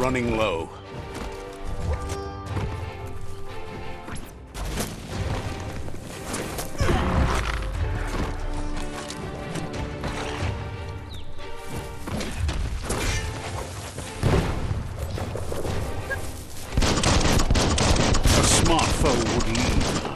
running low. A smart foe would leave now.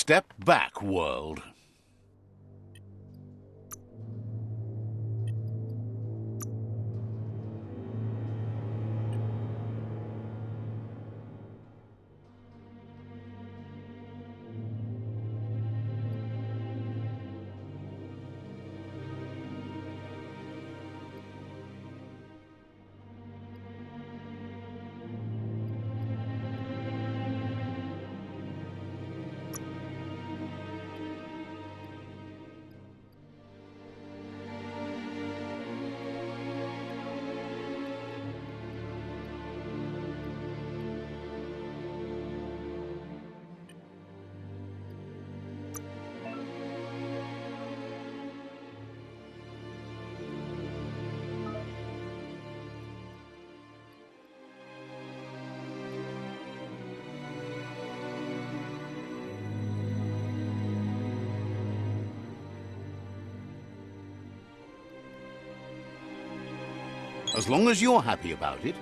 Step back, world. As long as you're happy about it.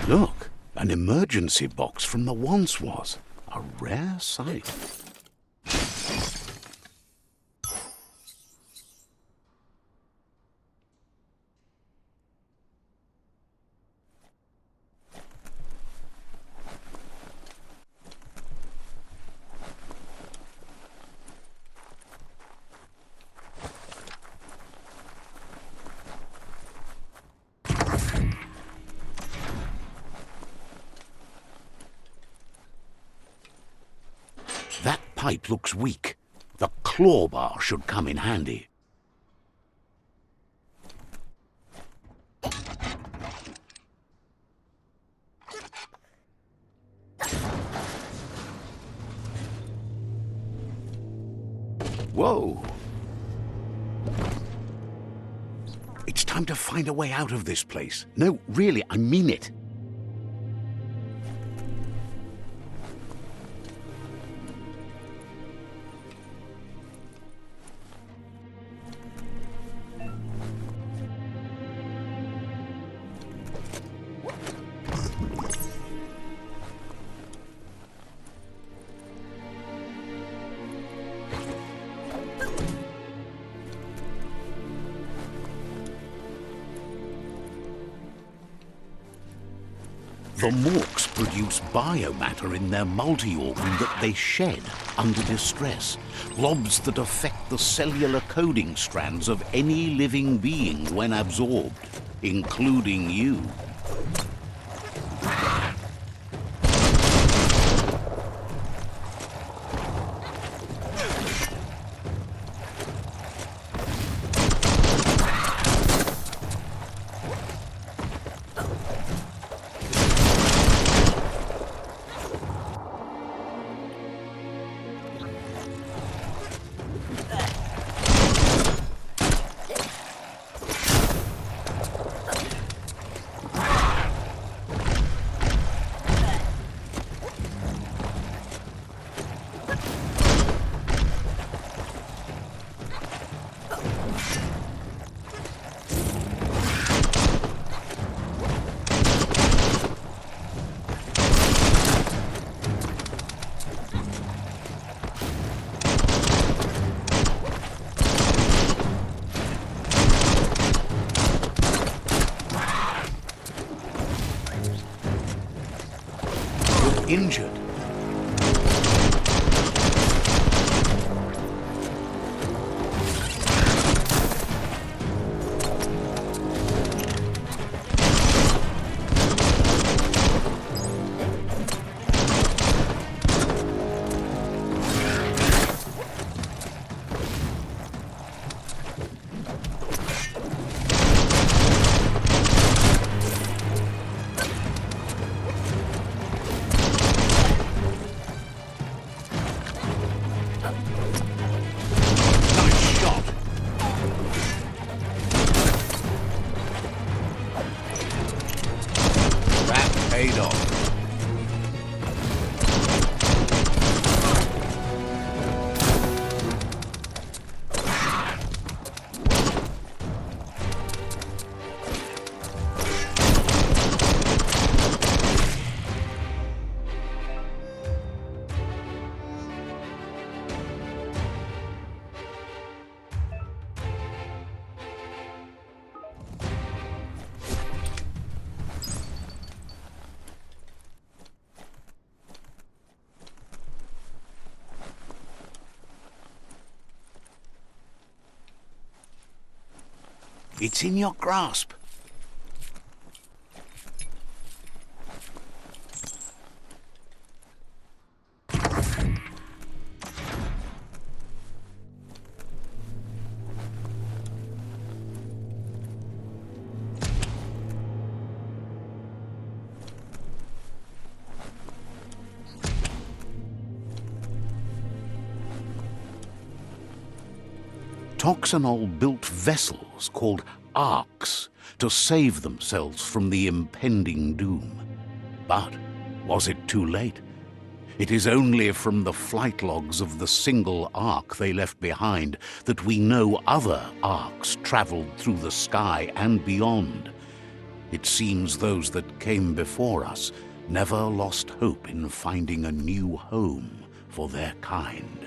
Look, an emergency box from the once was. A rare sight. That pipe looks weak. The claw bar should come in handy. Whoa! It's time to find a way out of this place. No, really, I mean it. The Morks produce biomatter in their multi-organ that they shed under distress, blobs that affect the cellular coding strands of any living being when absorbed, including you. injured. It's in your grasp. Toxanol built vessels called arks to save themselves from the impending doom. But was it too late? It is only from the flight logs of the single ark they left behind that we know other arks traveled through the sky and beyond. It seems those that came before us never lost hope in finding a new home for their kind.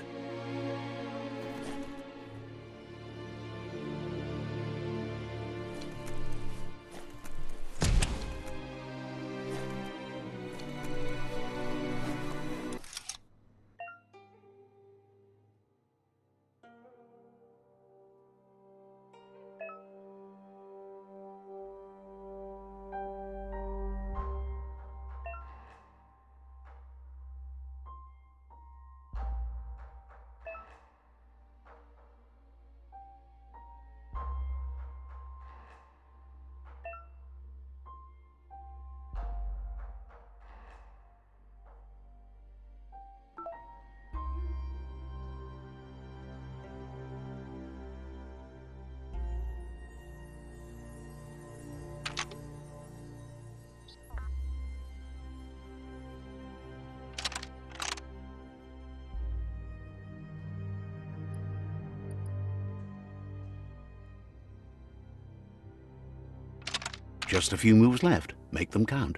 Just a few moves left. Make them count.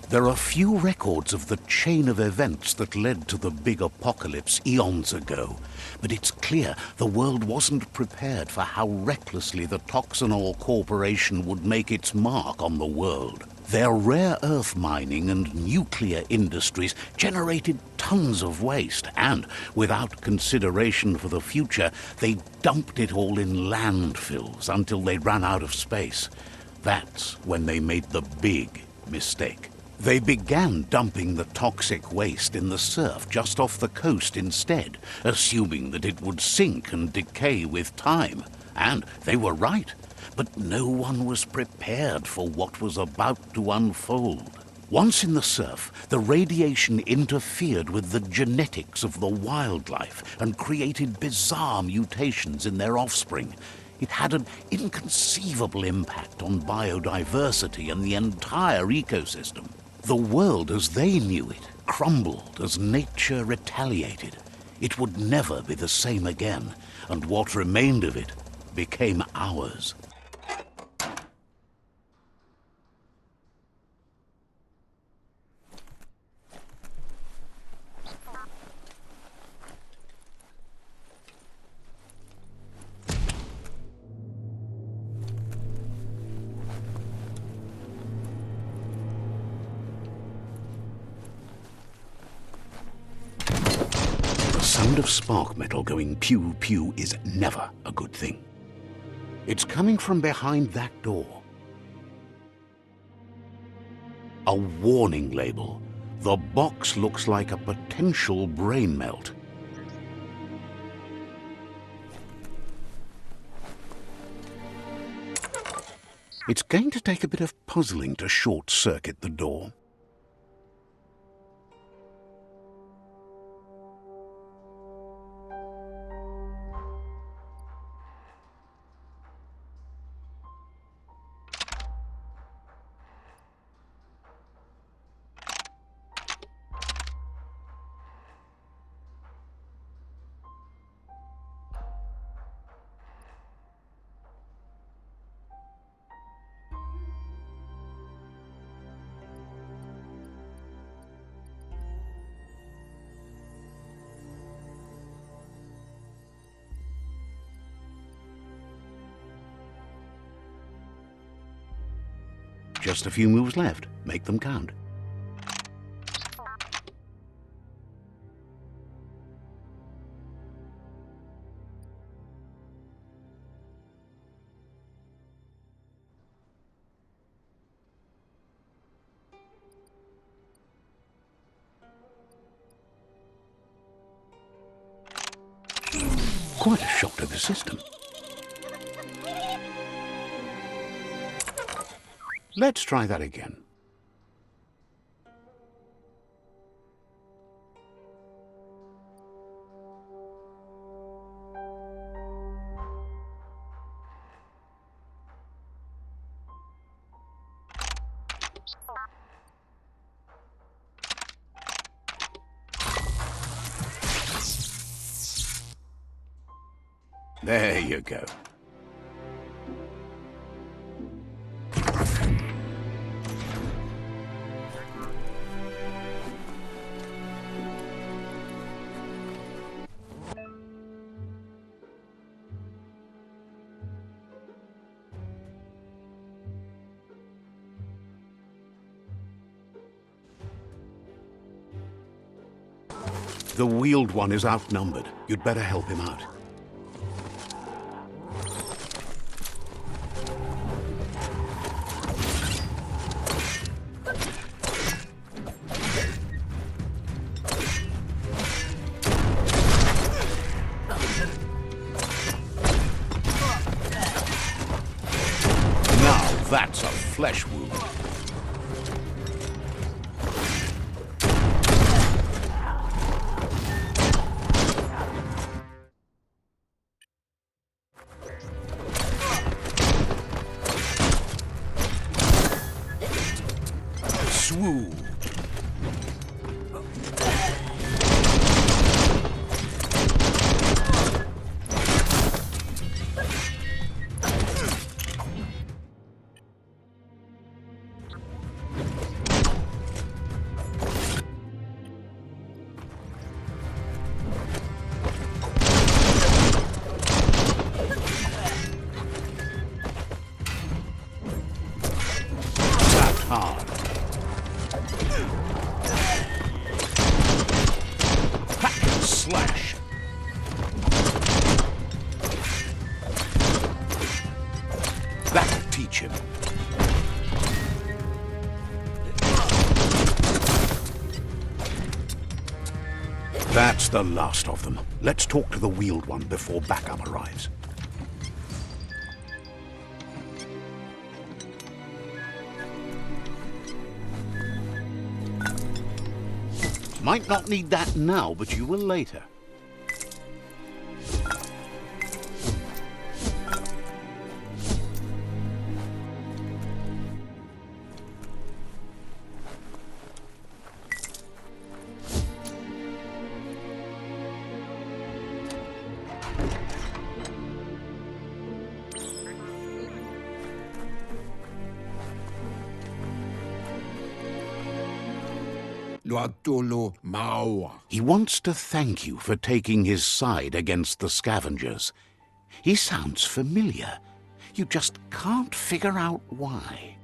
There are few records of the chain of events that led to the big apocalypse eons ago, but it's clear the world wasn't prepared for how recklessly the Toxanol Corporation would make its mark on the world. Their rare earth mining and nuclear industries generated tons of waste, and without consideration for the future, they dumped it all in landfills until they ran out of space. That's when they made the big mistake. They began dumping the toxic waste in the surf just off the coast instead, assuming that it would sink and decay with time. And they were right, but no one was prepared for what was about to unfold. Once in the surf, the radiation interfered with the genetics of the wildlife and created bizarre mutations in their offspring. It had an inconceivable impact on biodiversity and the entire ecosystem. The world as they knew it crumbled as nature retaliated. It would never be the same again, and what remained of it became ours. sound of spark metal going pew-pew is never a good thing. It's coming from behind that door. A warning label. The box looks like a potential brain melt. It's going to take a bit of puzzling to short-circuit the door. Just a few moves left. Make them count. Quite a shock to the system. Let's try that again. There you go. The wheeled one is outnumbered. You'd better help him out. Now that's a flesh wound. Swoon. Tap hard. Hack and slash. That'll teach him. That's the last of them. Let's talk to the wheeled one before backup arrives. Might not need that now, but you will later. He wants to thank you for taking his side against the scavengers. He sounds familiar. You just can't figure out why.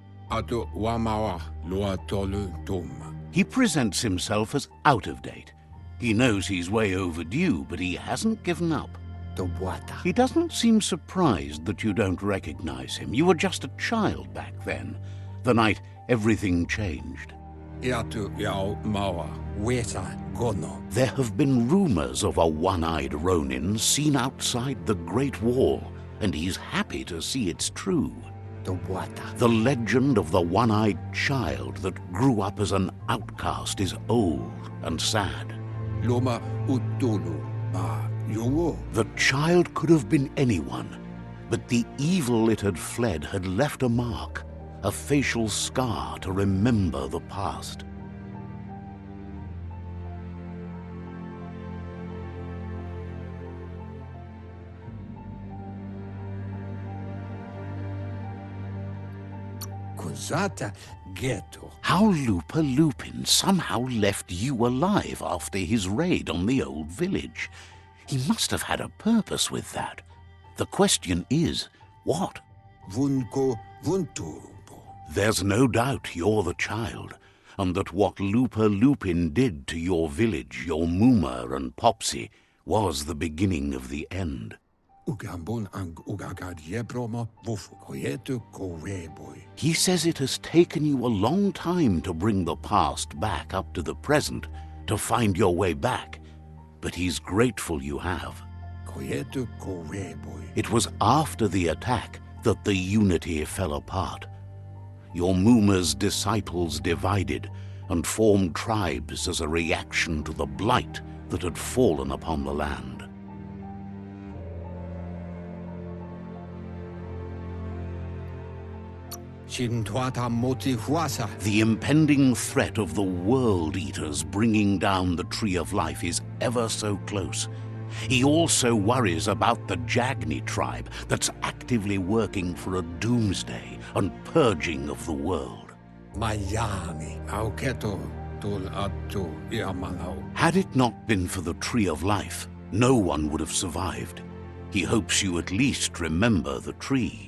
He presents himself as out of date. He knows he's way overdue, but he hasn't given up. The water. He doesn't seem surprised that you don't recognize him. You were just a child back then, the night everything changed. Iatu iau maua. Weta gono. There have been rumors of a one-eyed Ronin seen outside the Great Wall, and he's happy to see it's true. The water. The legend of the one-eyed child that grew up as an outcast is old and sad. Loma utulu. Yuo. The child could have been anyone, but the evil it had fled had left a mark, a facial scar to remember the past. Cosata ghetto. How Lupa Lupin somehow left you alive after his raid on the old village. He must have had a purpose with that. The question is, what? Vunko vuntubo. There's no doubt you're the child, and that what Lupa Lupin did to your village, your Muma and Popsy, was the beginning of the end. Ugambon ang ugagad yebromo vufu koyetu koreboy. He says it has taken you a long time to bring the past back up to the present, to find your way back, but he's grateful you have. Koyetu koreboy. It was after the attack that the unity fell apart. Your Muma's disciples divided and formed tribes as a reaction to the blight that had fallen upon the land. Shintuata moti huasa. The impending threat of the World Eaters bringing down the Tree of Life is ever so close. He also worries about the Jagni tribe that's actively working for a doomsday and purging of the world. Miami. Auketo tul atu iamanau. Had it not been for the Tree of Life, no one would have survived. He hopes you at least remember the tree.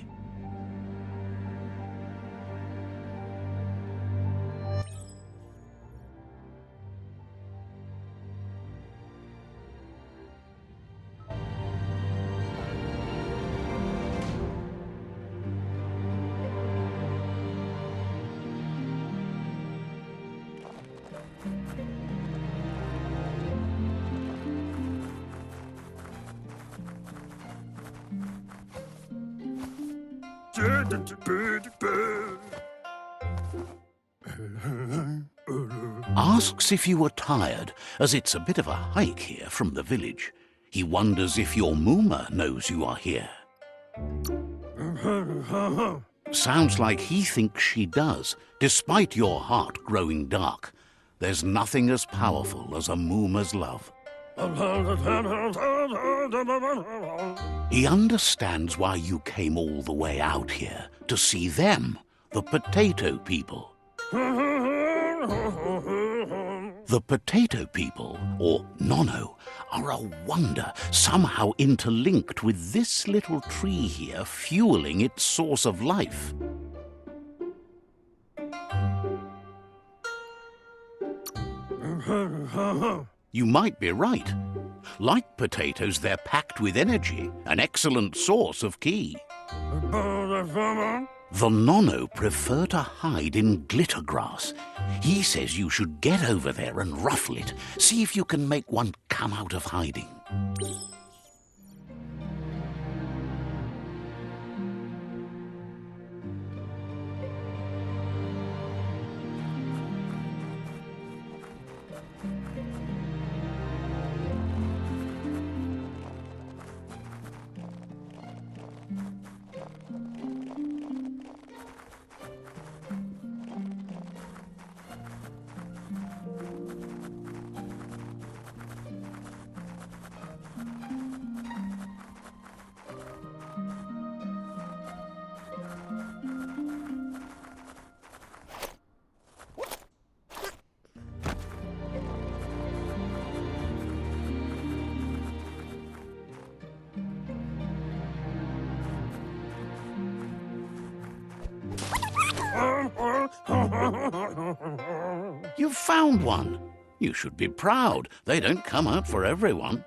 Asks if you are tired, as it's a bit of a hike here from the village. He wonders if your Muma knows you are here. Sounds like he thinks she does, despite your heart growing dark. There's nothing as powerful as a Muma's love. He understands why you came all the way out here, to see them, the potato people. The potato people, or Nono, are a wonder, somehow interlinked with this little tree here, fueling its source of life. You might be right. Like potatoes, they're packed with energy, an excellent source of ki. The Nono prefer to hide in glitter grass. He says you should get over there and ruffle it. See if you can make one come out of hiding. You've found one. You should be proud. They don't come out for everyone.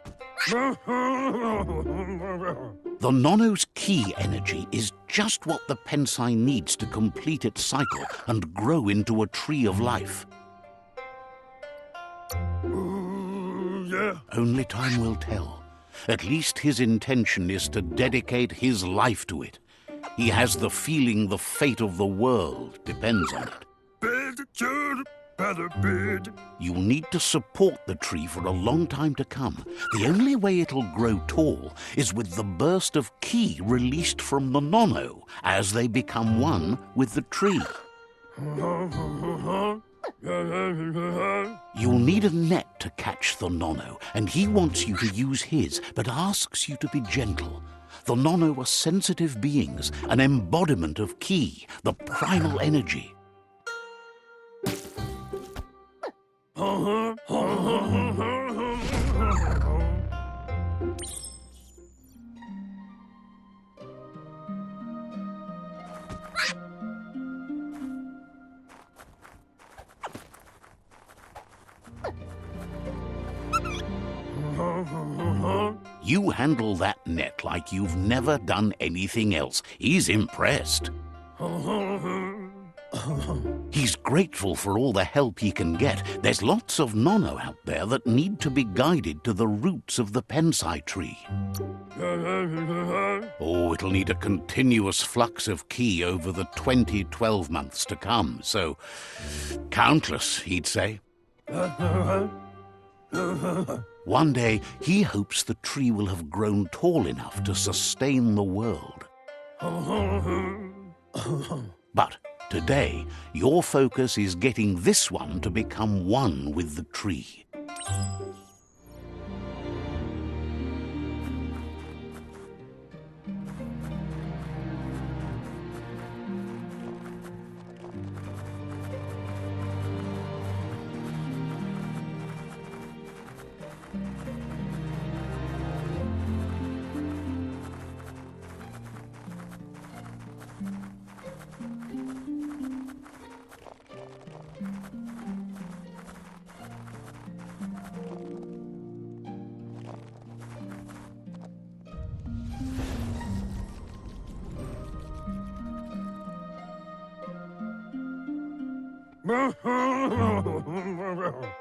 The Nono's key energy is just what the Pensai needs to complete its cycle and grow into a tree of life. Only time will tell. At least his intention is to dedicate his life to it. He has the feeling the fate of the world depends on it. You'll need to support the tree for a long time to come. The only way it'll grow tall is with the burst of ki released from the Nono as they become one with the tree. You'll need a net to catch the Nono, and he wants you to use his, but asks you to be gentle. The Nono are sensitive beings, an embodiment of ki, the primal energy. You handle that net like you've never done anything else. He's impressed. He's grateful for all the help he can get. There's lots of Nono out there that need to be guided to the roots of the Pensai tree. Oh, it'll need a continuous flux of ki over the 12 months to come. So, countless, he'd say. One day, he hopes the tree will have grown tall enough to sustain the world. But today, your focus is getting this one to become one with the tree.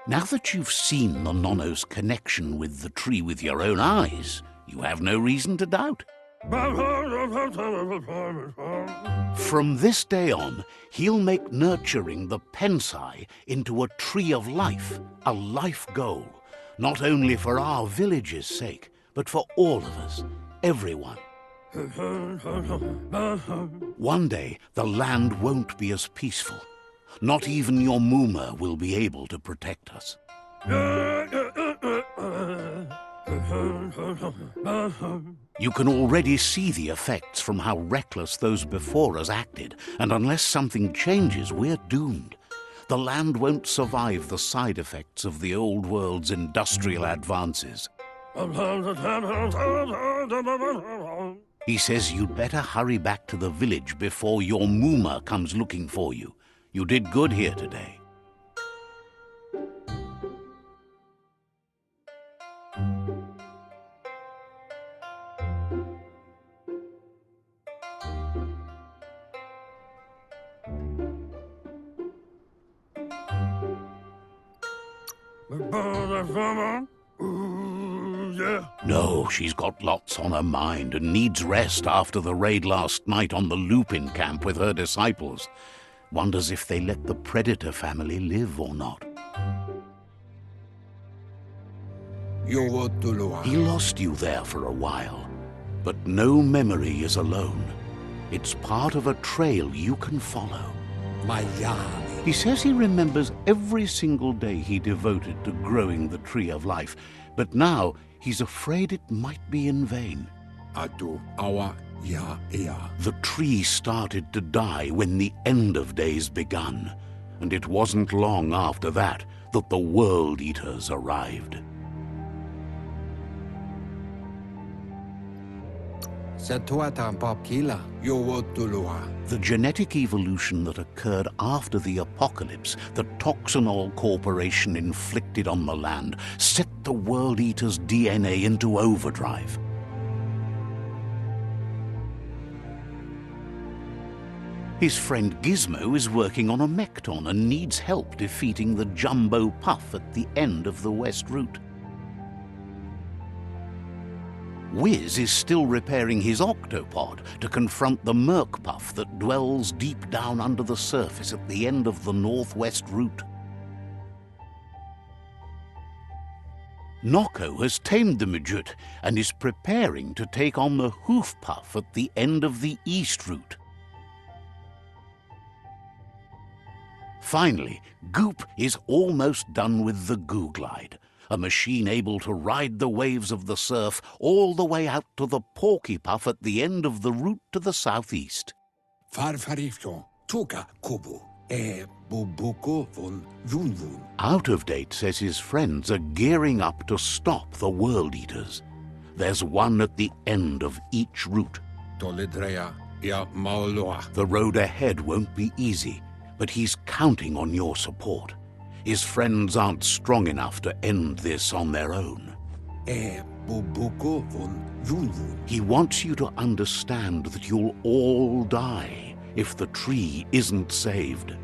Now that you've seen the Nono's connection with the tree with your own eyes, you have no reason to doubt. From this day on, he'll make nurturing the Pensai into a tree of life, a life goal, not only for our village's sake, but for all of us, everyone. One day, the land won't be as peaceful. Not even your Muma will be able to protect us. You can already see the effects from how reckless those before us acted, and unless something changes, we're doomed. The land won't survive the side effects of the old world's industrial advances. He says you'd better hurry back to the village before your Muma comes looking for you. You did good here today. No, she's got lots on her mind and needs rest after the raid last night on the Lupin camp with her disciples. Wonders if they let the Predator family live or not. He lost you there for a while, but no memory is alone. It's part of a trail you can follow. He says he remembers every single day he devoted to growing the Tree of Life, but now he's afraid it might be in vain. The tree started to die when the end of days begun, and it wasn't long after that that the World Eaters arrived. Se tuatan popkila, Yowotulua. The genetic evolution that occurred after the apocalypse that Toxanol Corporation inflicted on the land set the World Eater's DNA into overdrive. His friend Gizmo is working on a Mekton and needs help defeating the Jumbo Puff at the end of the West Route. Wiz is still repairing his octopod to confront the Merc Puff that dwells deep down under the surface at the end of the Northwest Route. Noko has tamed the Midget and is preparing to take on the Hoof Puff at the end of the East Route. Finally, Goop is almost done with the Goo Glide, a machine able to ride the waves of the surf all the way out to the Porky Puff at the end of the route to the southeast. Farfarifjo, Tuka Kubu, Bubuko von Vunvun. Out of Date says his friends are gearing up to stop the World Eaters. There's one at the end of each route. Tolidrea, ya Maoloa. The road ahead won't be easy, but he's counting on your support. His friends aren't strong enough to end this on their own. Bubuko von Vunvun. He wants you to understand that you'll all die if the tree isn't saved.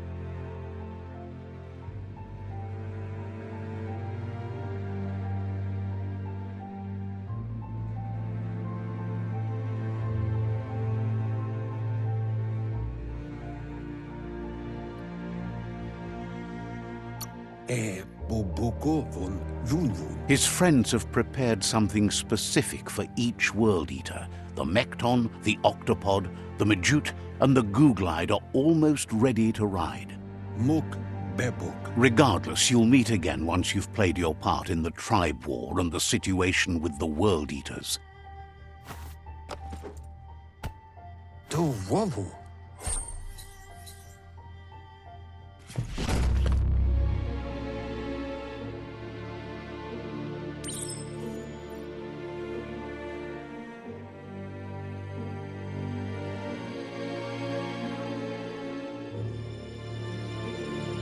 Bubuko von Vunvun. His friends have prepared something specific for each World Eater. The Mekton, the Octopod, the Majute, and the Goo Glide are almost ready to ride. Muk Bebuk. Regardless, you'll meet again once you've played your part in the tribe war and the situation with the World Eaters. To Wavu.